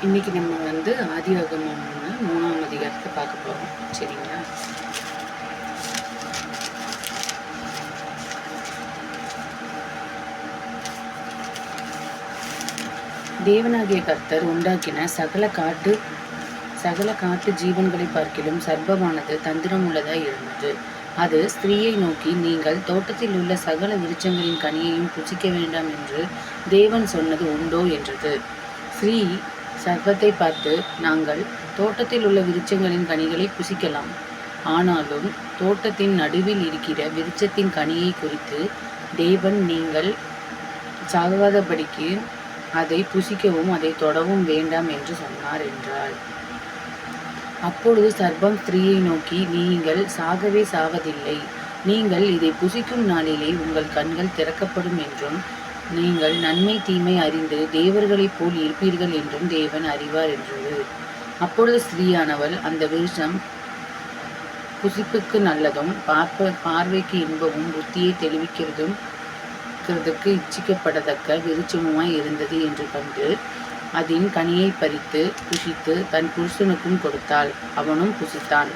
இன்னைக்கு நம்ம வந்து ஆதியாகமம் 3ஆம் அதிகாரத்தை பார்க்க போகிறோம். சரிங்களா? தேவனாகிய கர்த்தர் உண்டாக்கின சகல காட்டு ஜீவன்களை பார்க்கிலும் சர்ப்பமானது தந்திரம் உள்ளதாய் இருந்தது. அது ஸ்திரீயை நோக்கி, நீங்கள் தோட்டத்தில் உள்ள சகல விருட்சங்களின் கனியையும் புசிக்க வேண்டாம் என்று தேவன் சொன்னது உண்டோ என்றது. ஸ்திரீ சர்ப்பத்தை பார்த்து, நாங்கள் தோட்டத்தில் உள்ள விருட்சங்களின் கனிகளை புசிக்கலாம், ஆனாலும் தோட்டத்தின் நடுவில் இருக்கிற விருட்சத்தின் கனியை குறித்து தேவன் நீங்கள் சாகாதபடிக்கு அதை புசிக்கவும் அதை தொடவும் வேண்டாம் என்று சொன்னார் என்றாள். அப்பொழுது சர்ப்பம் ஸ்திரீயை நோக்கி, நீங்கள் சாகவே சாவதில்லை, நீங்கள் இதை புசிக்கும் நாளிலே உங்கள் கண்கள் திறக்கப்படும் என்றும் நீங்கள் நன்மை தீமை அறிந்து தேவர்களைப் போல் இருப்பீர்கள் என்றும் தேவன் அறிவார் என்றது. அப்பொழுது ஸ்திரீயானவள், அந்த விருட்சம் புசிப்புக்கு நல்லதும் பார்வைக்கு இன்பமும் புத்தியை தெளிவிக்கிறதுக்கு இச்சிக்கப்படத்தக்க விருட்சமுமாய் இருந்தது என்று கண்டு அதன் கனியை பறித்து புசித்து தன் புருஷனுக்கும் கொடுத்தாள். அவனும் புசித்தான்.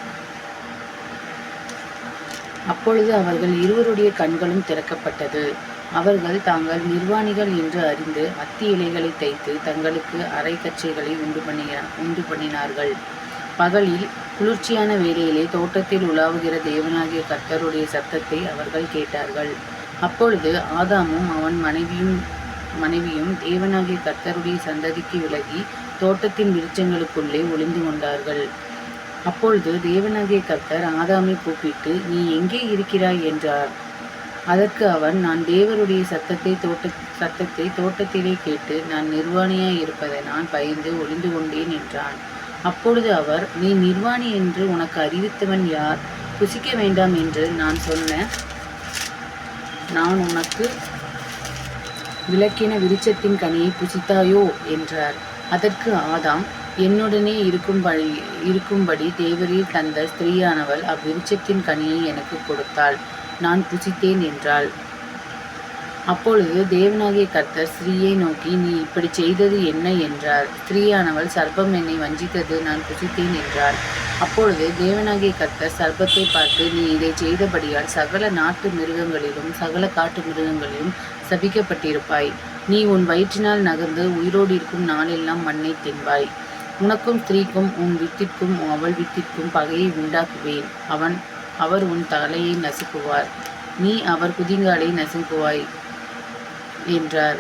அப்பொழுது அவர்கள் இருவருடைய கண்களும் திறக்கப்பட்டது. அவர்கள் தாங்கள் நிர்வாணிகள் என்று அறிந்து அத்தி இலைகளை தைத்து தங்களுக்கு அரை கச்சைகளை உண்டு பண்ணினார்கள். பகலில் குளிர்ச்சியான வேளையிலே தோட்டத்தில் உலாவுகிற தேவனாகிய கர்த்தருடைய சத்தத்தை அவர்கள் கேட்டார்கள். அப்பொழுது ஆதாமும் அவன் மனைவியும் தேவனாகிய கர்த்தருடைய சந்ததிக்கு விலகி தோட்டத்தின் விருட்சங்களுக்குள்ளே ஒளிந்து கொண்டார்கள். அப்பொழுது தேவனாகிய கர்த்தர் ஆதாமை கூப்பிட்டு, நீ எங்கே இருக்கிறாய் என்றார். அதற்கு அவன், நான் தேவருடைய சத்தத்தை தோட்டத்திலே கேட்டு நான் நிர்வாணியாய் இருப்பதனால் பயந்து ஒளிந்து கொண்டேன் என்றான். அப்பொழுது அவர், நீ நிர்வாணி என்று உனக்கு அறிவித்தவன் யார்? புசிக்க வேண்டாம் என்று நான் உனக்கு விலக்கின விருட்சத்தின் கனியை புசித்தாயோ என்றார். அதற்கு ஆதாம், என்னுடனே இருக்கும்படி தேவரீர் தந்த ஸ்திரீயானவள் அவ்விருட்சத்தின் கனியை எனக்கு கொடுத்தாள், நான் புசித்தேன் என்றாள். அப்பொழுது தேவனாகிய கர்த்தர் ஸ்திரீயை நோக்கி, நீ இப்படி செய்தது என்ன என்றார். ஸ்திரீயானவள், சர்ப்பம் என்னை வஞ்சித்தது, நான் புசித்தேன் என்றாள். அப்பொழுது தேவனாகிய கர்த்தர் சர்ப்பத்தை பார்த்து, நீ இதை செய்தபடியால் சகல நாட்டு மிருகங்களிலும் சகல காட்டு மிருகங்களிலும் சபிக்கப்பட்டிருப்பாய். நீ உன் வயிற்றினால் நகர்ந்து உயிரோடு இருக்கும் நாளெல்லாம் மண்ணை தின்பாய். உனக்கும் ஸ்திரீக்கும் உன் வித்திற்கும் அவள் வித்திற்கும் பகையை உண்டாக்குவேன். அவர் உன் தலையை நசுக்குவார், நீ அவர் குதிங்காலை நசுக்குவாய் என்றார்.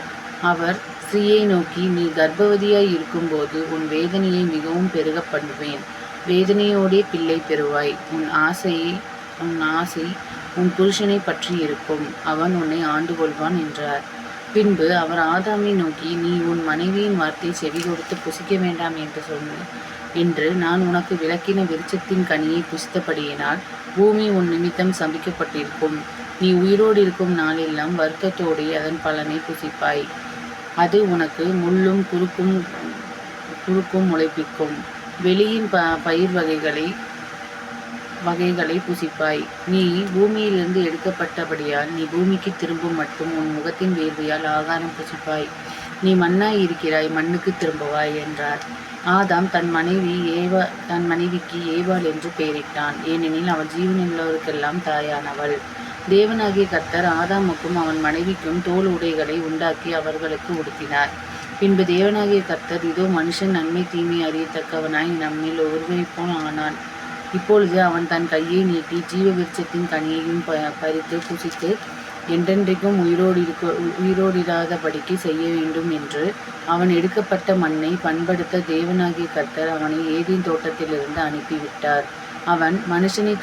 அவர் ஸ்திரீயை நோக்கி, நீ கர்ப்பவதியாய் இருக்கும்போது உன் வேதனையை மிகவும் பெருக பண்ணுவேன், வேதனையோடே பிள்ளை பெறுவாய். உன் ஆசை உன் புருஷனை பற்றி இருக்கும், அவன் உன்னை ஆண்டு கொள்வான் என்றார். பின்பு அவர் ஆதாமை நோக்கி, நீ உன் மனைவியின் வார்த்தை செவி கொடுத்து புசிக்க வேண்டாம் என்று நான் உனக்கு விலக்கின விருட்சத்தின் கனியை புசித்தபடியினால் பூமி உன் நிமித்தம் சபிக்கப்பட்டிருக்கும். நீ உயிரோடு இருக்கும் நாளெல்லாம் வருத்தத்தோடு அதன் பலனை புசிப்பாய். அது உனக்கு முள்ளும் குறுக்கும் முளைப்பிக்கும். வெளியின் பயிர் வகைகளை புசிப்பாய். நீ பூமியிலிருந்து எடுக்கப்பட்டபடியால் நீ பூமிக்கு திரும்பும் மட்டும் உன் முகத்தின் வேர்வையால் ஆகாரம் புசிப்பாய். நீ மண்ணாய் இருக்கிறாய், மண்ணுக்கு திரும்புவாய் என்றார். ஆதாம் தன் மனைவிக்கு ஏவாள் என்று பெயரிட்டான், ஏனெனில் அவள் ஜீவனுள்ளவருக்கெல்லாம் தாயானவள். தேவனாகிய கர்த்தர் ஆதாமுக்கும் அவன் மனைவிக்கும் தோல் உடைகளை உண்டாக்கி அவர்களுக்கு உடுத்தினார். பின்பு தேவனாகிய கர்த்தர், இதோ மனுஷன் நன்மை தீமை அறியத்தக்கவனாய் நம்மில் ஒருவனைப் போல் ஆனான். இப்பொழுது அவன் தன் கையை நீட்டி ஜீவ விருட்சத்தின் கனியையும் பறித்து புசித்து என்றென்றைக்கும் உயிரோடிராதபடிக்கு செய்ய வேண்டும் என்று அவன் எடுக்கப்பட்ட மண்ணை பண்படுத்த தேவனாகிய கர்த்தர் அவனை ஏதேன் தோட்டத்திலிருந்து அனுப்பிவிட்டார். அவர் மனுஷரை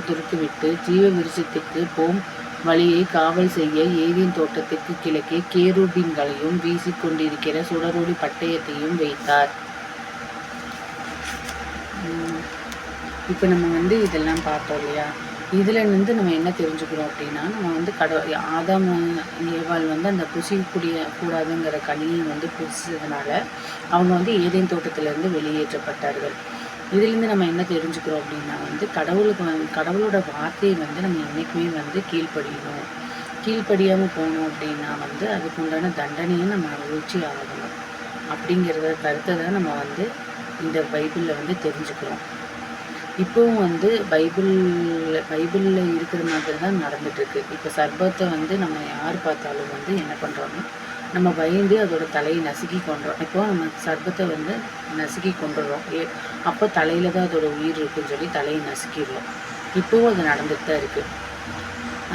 துரத்துவிட்டு ஜீவ விருட்சத்திற்கு போம் வழியை காவல் செய்ய ஏதேன் தோட்டத்திற்கு கிழக்கே கேருபீன்களையும் வீசிக்கொண்டிருக்கிற சுடரொளி பட்டயத்தையும் வைத்தார். இப்போ நம்ம இதெல்லாம் பார்த்தோம் இல்லையா? இதில் நம்ம என்ன தெரிஞ்சுக்கிறோம் அப்படின்னா, நம்ம ஆதாம் ஏவாள் அந்த கூடாதுங்கிற கனியை புசிச்சதுனால அவங்க ஏதேன் தோட்டத்திலேருந்து வெளியேற்றப்பட்டார்கள். இதிலேருந்து நம்ம என்ன தெரிஞ்சுக்கிறோம் அப்படின்னா, கடவுளோட வார்த்தையை நம்ம என்றைக்குமே கீழ்ப்படியணும். கீழ்ப்படியாமல் போனோம் அப்படின்னா அதுக்கு உண்டான தண்டனையை நம்ம அனுபவிச்சு ஆகணும். அப்படிங்கிறத கருத்தை தான் நம்ம வந்து இந்த பைபிளில் வந்து தெரிஞ்சுக்கிறோம். இப்போவும் வந்து பைபிளில் இருக்கிற மாதிரி தான் நடந்துகிட்ருக்கு. இப்போ சர்பத்தை வந்து நம்ம யார் பார்த்தாலும் வந்து என்ன பண்ணுறோம்னா, நம்ம பயந்து அதோட தலையை நசுக்கி கொண்டுறோம். இப்போ நம்ம சர்பத்தை வந்து நசுக்கி கொண்டுடுறோம். அப்போ தலையில் தான் அதோட உயிர் இருக்குன்னு சொல்லி தலையை நசுக்கிடுறோம். இப்போவும் அது நடந்துட்டு தான் இருக்குது.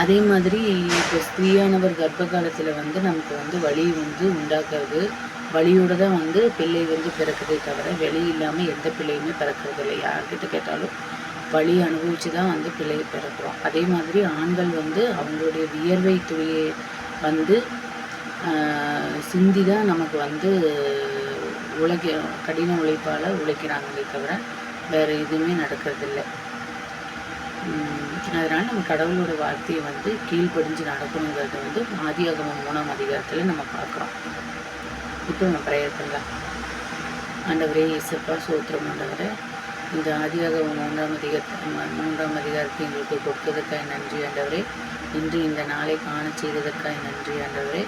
அதே மாதிரி இப்போ ஸ்திரீயானவர் கர்ப்ப காலத்தில் வந்து நமக்கு வந்து வலி வந்து உண்டாக்குறது, வலியோடு தான் வந்து பிள்ளை வந்து பிறக்குதே தவிர வெளி இல்லாமல் எந்த பிள்ளையுமே பிறக்கிறது இல்லை. யார்கிட்ட கேட்டாலும் வலி அனுபவித்து தான் வந்து பிள்ளையை பிறக்கிறோம். அதே மாதிரி ஆண்கள் வந்து அவங்களுடைய வியர்வை துளியை வந்து சிந்தி தான் நமக்கு வந்து கடின உழைப்பால் உழைக்கிறாங்களே தவிர வேறு எதுவுமே நடக்கிறதில்ல. அதனால் நம்ம கடவுளோட வார்த்தையை வந்து கீழ்ப்படிஞ்சு நடக்கணுங்கிறத வந்து ஆதியாகமம் 3ஆம் அதிகாரத்தில் நம்ம பார்க்குறோம். இப்போ நம்ம ப்ரேயர் பண்ணலாம். ஆண்டவரே இயேசப்பா, சோத்திரம் ஆண்டவரே, இந்த ஆதியாகமம் 3ஆம் அதிகாரத்தை எங்களுக்கு கொடுத்ததற்காக நன்றி ஆண்டவரே. இன்று இந்த நாளை காண செய்ததற்காக நன்றி ஆண்டவரே.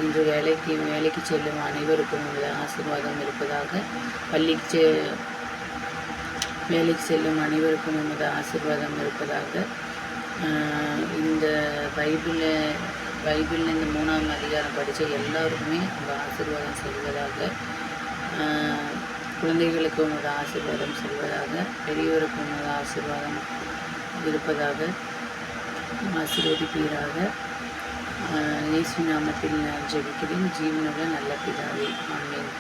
இன்று வேலைக்கு செல்லும் அனைவருக்கும் உள்ள ஆசீர்வாதம் இருப்பதாக. வேலைக்கு செல்லும் அனைவருக்கும் உமது ஆசீர்வாதம் இருப்பதாக. இந்த பைபிளில் இந்த 3ஆம் அதிகாரம் படித்த எல்லாருக்குமே உங்கள் ஆசீர்வாதம் செல்வதாக. குழந்தைகளுக்கு உமது ஆசீர்வாதம் செல்வதாக. பெரியவருக்கு உமது ஆசீர்வாதம் இருப்பதாக. ஆசீர்வதிப்பீராக. இயேசு நாமத்தில் ஜெபிக்கிறேன், ஜீவனுள்ள நல்ல பிதாவே. ஆமென்.